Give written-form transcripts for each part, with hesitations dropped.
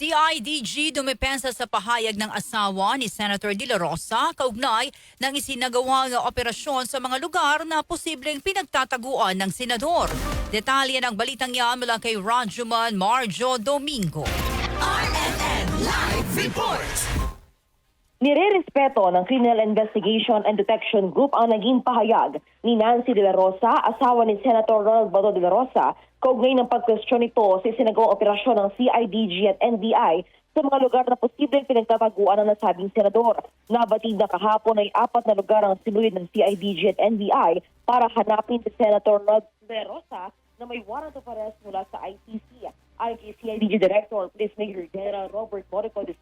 CIDG dumepensa sa pahayag ng asawa ni Senator De La Rosa kaugnay ng isinagawang operasyon sa mga lugar na posibleng pinagtataguan ng senador. Detalye ng balitang yan mula kay Rajuman Marjo Domingo. RNN Live Report! Nirerespeto ng Criminal Investigation and Detection Group ang naging pahayag ni Nancy De La Rosa, asawa ni Senator Ronald Bato de la Rosa, kaugnay ng pagkwestiyon nito sa isinagawang operasyon ng CIDG at NBI sa mga lugar na posibleng pinagtataguan ng nasabing senador. Nabatid na kahapon ay 4 na lugar ang sinuyod ng CIDG at NBI para hanapin si Senator Ronald De La Rosa na may warrant of arrest mula sa ICC. Ayon kay CIDG Director Police Major General Robert Morico II,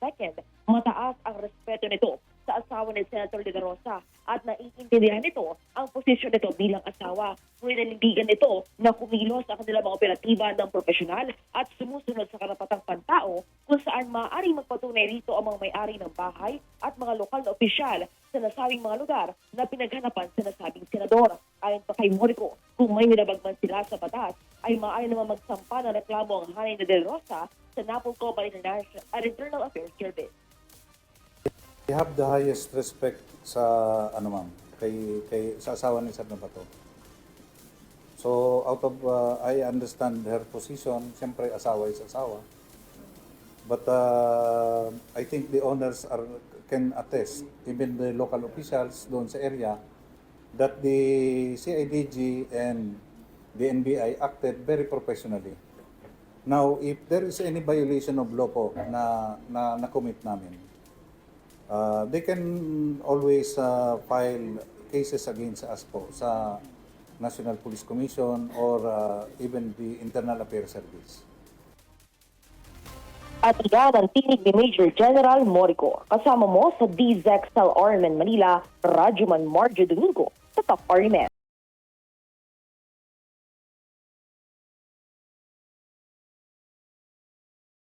mataas ang respeto nito sa asawa ni Senator De La Rosa at naiintindihan nito ang posisyon nito bilang asawa. Ngunit nanindigan nito na kumilos ang kanilang mga operatiba ng profesional at sumusunod sa karapatang pantao kung saan maaaring magpatunay rito ang mga may-ari ng bahay at mga lokal na opisyal sa nasabing mga lugar na pinaghanapan sa nasabing senador. Ayon pa kay Morico, kung may nilabagman sila sa batas, ay maaari naman magsampa ng reklamo ang hanay ni De La Rosa sa Napolco Internal Affairs Service. We have the highest respect sa sa asawa ni Sir Bato. So out of I understand her position, siyempre asawa is asawa. But I think the owners can attest, even the local officials doon sa area, that the CIDG and the NBI acted very professionally. Now, if there is any violation of law po na commit namin, they can always file cases against us po sa National Police Commission or even the Internal Affairs Service. At iyan ang tinig ni Major General Morico. Kasama mo sa DZXL Armen Manila, Rajuman Marjo Domingo, sa Top RMN.